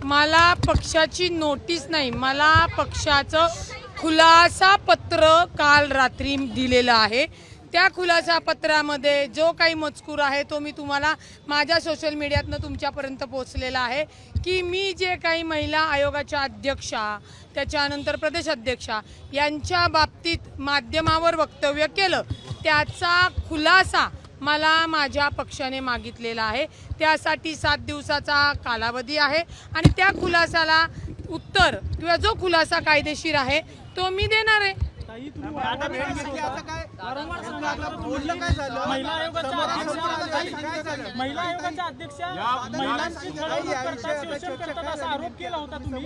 मला पक्षाची नोटीस नाही, मला पक्षाचं खुलासा पत्र काल रात्री दिलेलं आहे। त्या खुलासा पत्रामध्ये जो काही मजकूर आहे तो मी तुम्हाला माझ्या सोशल मीडियातनं तुमच्यापर्यंत पोहोचलेला आहे की मी जे काही महिला आयोगाच्या अध्यक्षा त्याच्यानंतर प्रदेश अध्यक्षा यांच्या बाबतीत माध्यमावर वक्तव्य केलं त्याचा खुलासा मला माझ्या पक्षाने मागितलेला आहे। त्यासाठी 7 दिवसाचा कालावधी आहे आणि त्या खुलासाला उत्तर किंवा जो खुलासा कायदेशीर आहे तो मी देणार आहे। महिला आयोगाच्या अध्यक्षा आरोप केला होता तुम्ही।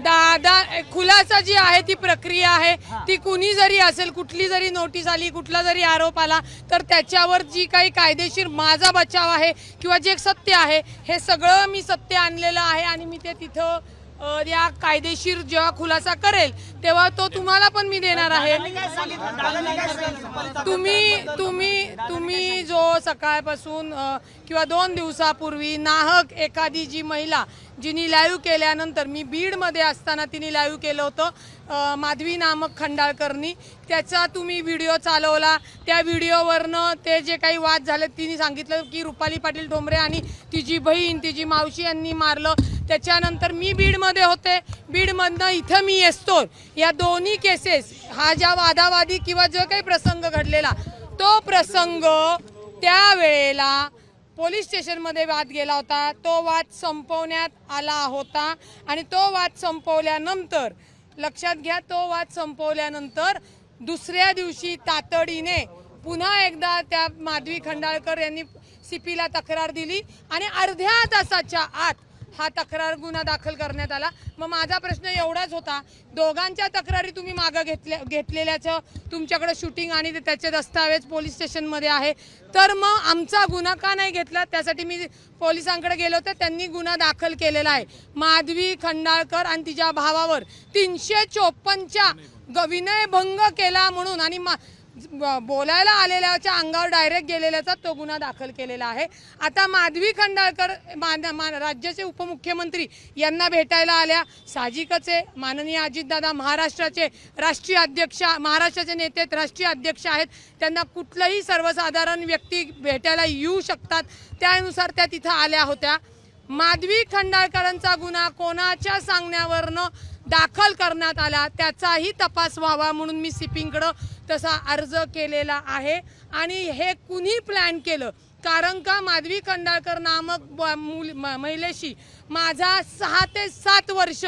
दादा खुलासा जी आहे ती प्रक्रिया आहे ती कुणी जरी असेल कुठली जरी नोटीस आली कुठला जरी आरोप आला तर त्याच्यावर जी काही कायदेशीर माझा बचाव आहे किंवा जे सत्य आहे हे सगळं मी सत्य आणलेलं आहे आणि मी ते तिथं या कायदेशीर जेव्हा खुलासा करेल तेव्हा तो तुम्हाला पण मी देणार आहे। तुम्ही जो सकाळपासून किंवा 2 दिवसापूर्वी नाहक एखादी जी महिला जिनी लाईव्ह केल्यानंतर मी बीडमध्ये असताना तिने लाईव्ह केलं होतं माधवी नामक खंडाळकरनी त्याचा तुम्ही व्हिडिओ चालवला। त्या व्हिडिओवरनं ते जे काही वाद झाले तिने सांगितलं की रुपाली पाटील ठोंबरे आणि तिची बहीण तिची मावशी यांनी मारलं। त्याच्यानंतर मी बीडमध्ये होते, बीडमधनं इथं मी येतो। या दोन्ही केसेस हा ज्या वादावादी किंवा जो काही प्रसंग घडलेला तो प्रसंग त्यावेळेला पोलीस स्टेशनमध्ये वाद गेला होता, तो वाद संपवण्यात आला होता आणि तो वाद संपवल्यानंतर लक्षात घ्या तो वाद संपवल्यानंतर दुसऱ्या दिवशी तातडीने पुन्हा एकदा त्या माधवी खंडाळकर यांनी सीपीला तक्रार दिली आणि अर्ध्या तासाच्या आत हा तक्रार गुन्हा दाखल करण्यात आला। मग माझा प्रश्न एवढाच होता दोघांच्या तक्रारी तुम्ही मागे घेतलेल्याचं तुमच्याकडे शूटिंग आणि त्याचे दस्तावेज पोलीस स्टेशनमध्ये आहे तर मग आमचा गुन्हा का नाही घेतला? त्यासाठी मी पोलिसांकडे गेलो होते, त्यांनी गुन्हा दाखल केलेला आहे। माधवी खंडाळकर आणि तिच्या भावावर 354च्या विनयभंग केला म्हणून आणि बोलायला आलेल्याच्या अंगावर डायरेक्ट गेलेल्याचा तो गुन्हा दाखल केलेला आहे। आता माधवी खंडाळकर राज्याचे उपमुख्यमंत्री यांना भेटायला आल्या, साहजिकच आहे माननीय अजितदादा महाराष्ट्राचे राष्ट्रीय अध्यक्ष महाराष्ट्राचे नेते राष्ट्रीय अध्यक्ष आहेत, त्यांना कुठलंही सर्वसाधारण व्यक्ती भेटायला येऊ शकतात, त्यानुसार त्या तिथं आल्या होत्या। माधवी खंडाळकरांचा गुन्हा कोणाच्या सांगण्यावरनं दाखल करण्यात आला त्याचाही तपास व्हावा म्हणून मी सीपींकडे तसा अर्ज केलेला आहे आणि हे कुणी प्लॅन केलं कारण का माधवी खंडाळकर नामक महिलेशी माझा 6 ते 7 वर्ष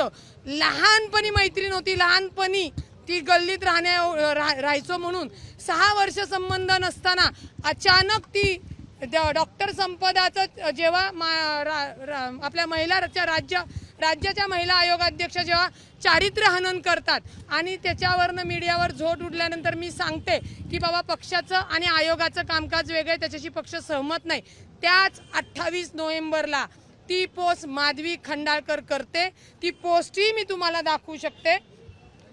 लहानपणी मैत्रीण होती। लहानपणी ती गल्लीत राहायचो म्हणून 6 वर्ष संबंध नसताना अचानक ती डॉक्टर संपदाचं जेव्हा आपल्या महिलाच्या राज्याच्या महिला आयोग अध्यक्ष जेव्हा चारित्र्य हनन करतात आणि त्याच्यावरनं मीडियावर झोट उडल्यानंतर मी सांगते की बाबा पक्षाचं आणि आयोगाचं कामकाज वेगळे त्याच्याशी पक्ष सहमत नाही। त्याच 28 नोव्हेंबरला ती पोस्ट माधवी खंडाळकर करते, ती पोस्टही मी तुम्हाला दाखवू शकते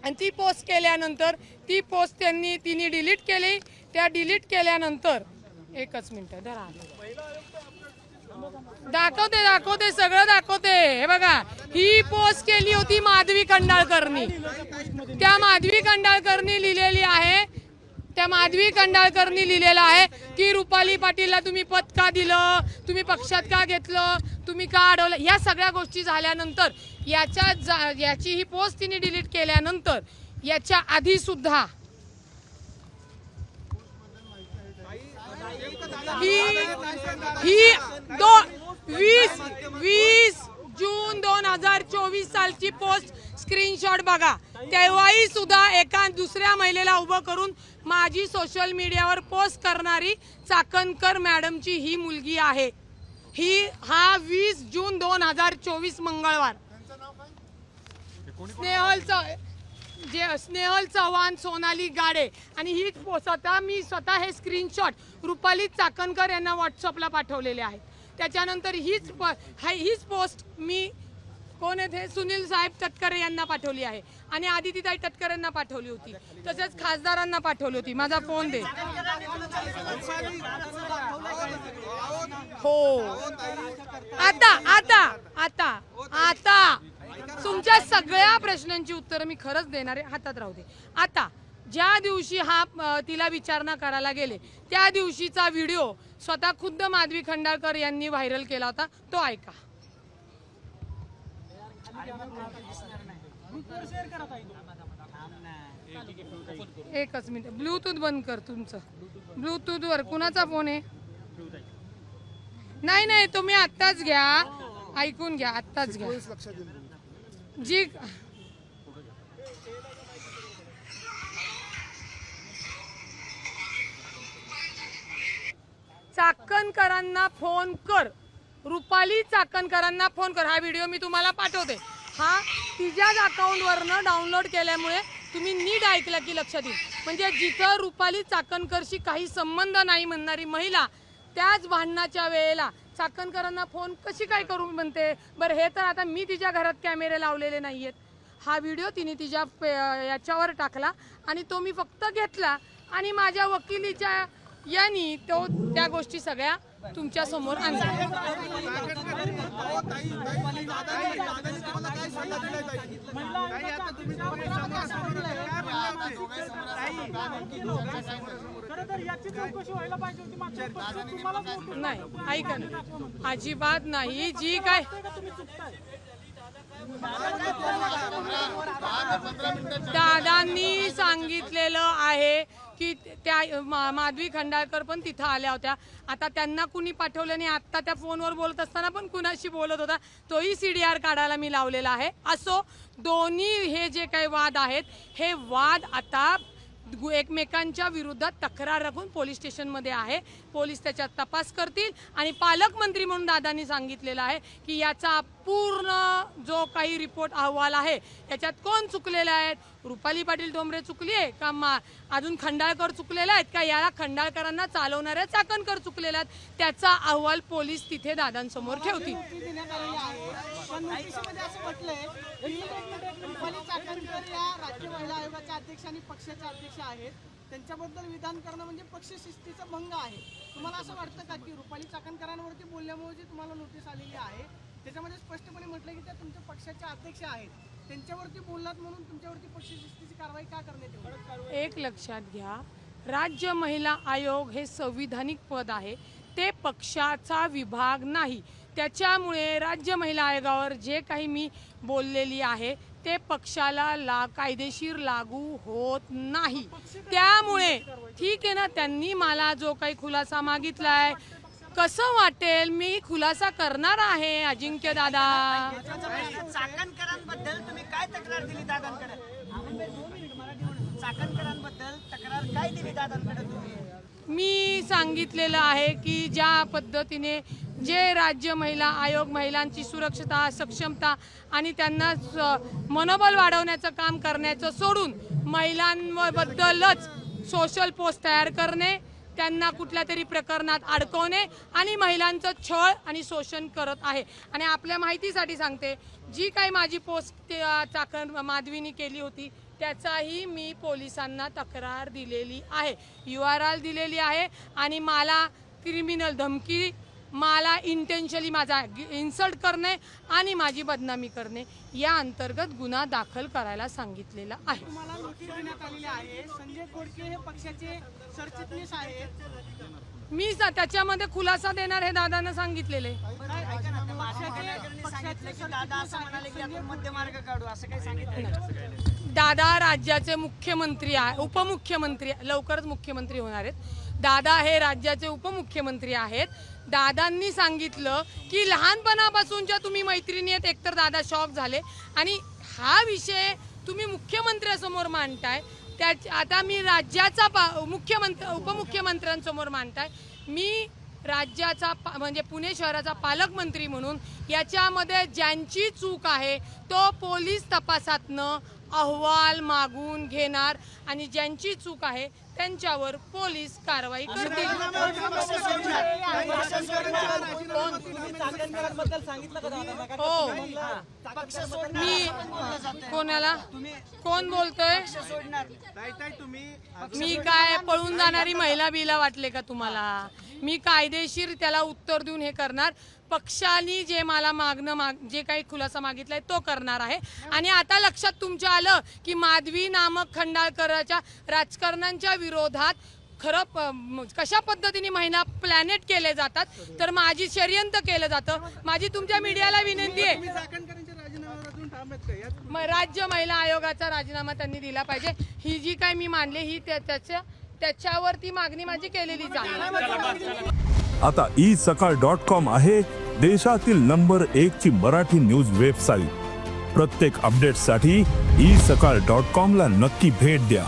आणि ती पोस्ट केल्यानंतर ती पोस्ट तिने डिलीट केली। त्या डिलीट केल्यानंतर एकच मिनिट धरा दाखवते सगळं दाखवते। हे बघा ही पोस्ट केली होती माधवी खंडाळकरनी, त्या माधवी खंडाळकरनी लिहिलेली आहे, त्या माधवी खंडाळकरनी लिहिलेलं आहे की रुपाली पाटीलला तुम्ही पद का दिलं, तुम्ही पक्षात का घेतलं, तुम्ही का अडवलं। या सगळ्या गोष्टी झाल्यानंतर याची ही पोस्ट तिने डिलीट केल्यानंतर याच्या आधी सुद्धा ही 20 जून 2024 सालची पोस्ट स्क्रीनशॉट बघा। तेव्हाही सुद्धा एका दुसऱ्या महिलेला उभं करून माझी सोशल मीडियावर पोस्ट करणारी चाकणकर मॅडमची ही मुलगी आहे। हा 20 जून 2024 मंगळवार स्नेहल चव्हाण सोनाली गाडे आणि हीच मी स्वतः हे स्क्रीनशॉट रुपाली चाकणकर यांना व्हॉट्सअपला पाठवलेले आहेत। त्याच्यानंतर हीच पोस्ट मी कोण आहे सुनील साहेब तटकरे यांना पाठवली आहे आणि आदितीताई तटकरे यांना पाठवली होती, तसेच खासदारांना पाठवली होती। माझा फोन दे। हो आता आता प्रश्नांची उत्तरं मी खरंच देणार आहे, हातात राहू दे. आता ज्या दिवशी तिला विचारणा करायला गेले त्या दिवशीचा व्हिडिओ स्वतः खुद्द माधवी खंडाळकर यांनी व्हायरल केला होता, तो ऐका. ग्रुपवर शेअर करा ताई. एकच मिनिट, ब्लूटूथ बंद कर तुमचं. ब्लूटूथ वर कुणाचा फोन आहे? नाही नाही, तुम्ही आत्ताच घ्या, ऐकून घ्या, आत्ताच घ्या. जी चाकणकरांना फोन कर, रुपाली चाकणकरांना फोन कर. हा व्हिडिओ मी तुम्हाला पाठवते. हा तिच्याच अकाउंटवरनं डाउनलोड केल्यामुळे तुम्ही नीट ऐकलं की लक्षात येईल. म्हणजे जिथं रुपाली चाकणकरशी काही संबंध नाही म्हणणारी महिला त्याच भांडणाच्या वेळेला चाकणकरांना फोन कशी काय करू म्हणते. बरं, हे तर आता मी तिच्या घरात कॅमेरे लावलेले नाही आहेत. हा व्हिडिओ तिने तिच्या याच्यावर टाकला आणि तो मी फक्त घेतला आणि माझ्या वकिलीच्या यांनी तो त्या गोष्टी सगळ्या तुमच्या समोर आणल्या. नाही, ऐका ना, अजिबात नाही. जी काय दादांनी सांगितलेलं आहे की त्या माधवी खंडाळकर पण तिथं आल्या होत्या. आता त्यांना कुणी पाठवलं नाही. आता त्या फोनवर बोलत असताना पण कुणाशी बोलत होता तोही CDR काढायला मी लावलेला आहे. असो, दोन्ही हे जे काही वाद आहेत हे वाद आता एकमेकांच्या विरोधात तक्रार राखून पोलीस स्टेशनमध्ये आहे. पोलीस त्याच्यात तपास करतील आणि पालकमंत्री म्हणून दादांनी सांगितलेलं आहे की याचा पूर्ण जो काही रिपोर्ट अहवाल आहे याच्यात कोण चुकलेले आहेत, रुपाली पाटील ठोंबरे चुकली आहे का, अजून खंडाळकर चुकलेले आहेत का, याला खंडाळकरांना चालवणाऱ्या चाकणकर चुकलेले आहेत, त्याचा अहवाल पोलीस तिथे दादांसमोर ठेवतील. राज्य महिला आयोगाच्या अध्यक्ष आणि पक्षाचे अध्यक्ष आहेत, त्यांच्याबद्दल विधान करणं म्हणजे पक्ष शिस्तीचा भंग आहे. तुम्हाला असं वाटतं का की रुपाली चाकणकरांवरती बोलल्यामुळे जी तुम्हाला नोटीस आलेली आहे त्याच्यामध्ये स्पष्टपणे म्हटलं की त्या तुमच्या पक्षाचे अध्यक्ष आहेत, त्यांच्यावरती बोललात म्हणून तुमच्यावरती पक्ष शिस्तीची कारवाई का करण्यात येईल? एक लक्षात घ्या, राज्य महिला आयोग हे संविधानिक पद आहे, ते पक्षाचा विभाग नाही. त्याच्यामुळे राज्य महिला आयोगावर जे काही मी बोललेली आहे ते पक्षाला कायदेशीर लागू होत नाही. त्यामुळे ठीक आहे ना, त्यांनी मला जो काही खुलासा मागितलाय, कसं वाटेल मी खुलासा करणार आहे. अजिंक्य दादा, चाकणकरांबद्दल तुम्ही काय तक्रार दिली दादांकडे? चाकणकरांबद्दल तक्रार काय दिली दादांकडे तुम्ही? मी सांगितलेलं आहे की ज्या पद्धतीने जे राज्य महिला आयोग महिलांची सुरक्षता, सक्षमता आणि त्यांना मनोबल वाढवण्याचं काम करण्याचं सोडून महिलांबद्दलच सोशल पोस्ट तयार करणे, त्यांना कुठल्या तरी प्रकरणात अडकवणे आणि महिलांचं छळ आणि शोषण करत आहे. आणि आपल्या माहितीसाठी सांगते, जी काही माझी पोस्ट माधवीनी केली होती त्याचाही मी पोलिसांना तक्रार दिलेली आहे, URL दिलेली आहे आणि मला क्रिमिनल धमकी, मला इंटेन्शनली माझा इन्सल्ट करणे आणि माझी बदनामी करणे या अंतर्गत गुन्हा दाखल करायला सांगितलेला आहे. तुम्हाला नोटीस देण्यात आलेली आहे. संजय खोडके हे पक्षाचे सरचिटणीस आहेत. मी त्याच्यामध्ये खुलासा देणार हे दादांना सांगितलेले. दादा राज्याचे मुख्यमंत्री आहे, उपमुख्यमंत्री, लवकरच मुख्यमंत्री होणार आहेत. दादा हे राज्याचे उपमुख्यमंत्री आहेत. दादांनी सांगितलं की लहानपणापासूनच्या तुम्ही मैत्रिणी आहेत. एकतर दादा शॉक झाले आणि हा विषय तुम्ही मुख्यमंत्र्यांसमोर मांडताय. आता मी राज्याचा उपमुख्यमंत्र्यांसमोर मांडताय. मी राज्याचा म्हणजे पुणे शहराचा पालकमंत्री म्हणून याच्यामध्ये ज्यांची चूक आहे तो पोलीस तपासातनं अहवाल मागून घेणार आणि ज्यांची चूक आहे त्यांच्यावर पोलीस कारवाई करतील. हो, मी कोणाला कोण बोलतोय? मी काय पळून जाणारी महिला बिला वाटले का तुम्हाला? मी कायदेशीर त्याला उत्तर देऊन हे करणार. पक्षाने जे मला जे काही खुलासा मागितलाय तो करणार आहे. आणि आता लक्षात तुमच्या आलं की माधवी नामक खंडाळकरच्या राजकारण्यांच्या विरोधात खरं कशा पद्धतीने महिना प्लॅनेट केले जातात, तर माझी षडयंत्र केलं जातं. माझी तुमच्या मीडियाला विनंती आहे, राज्य महिला आयोगाचा राजीनामा त्यांनी दिला पाहिजे. ही जी काय मी मानले ही त्याच्यावरती मागणी माझी केलेली आहे. आता isakal.com आहे देशातील नंबर 1 ची मराठी न्यूज वेबसाईट. प्रत्येक अपडेटसाठी isakal.com ला नक्की भेट द्या.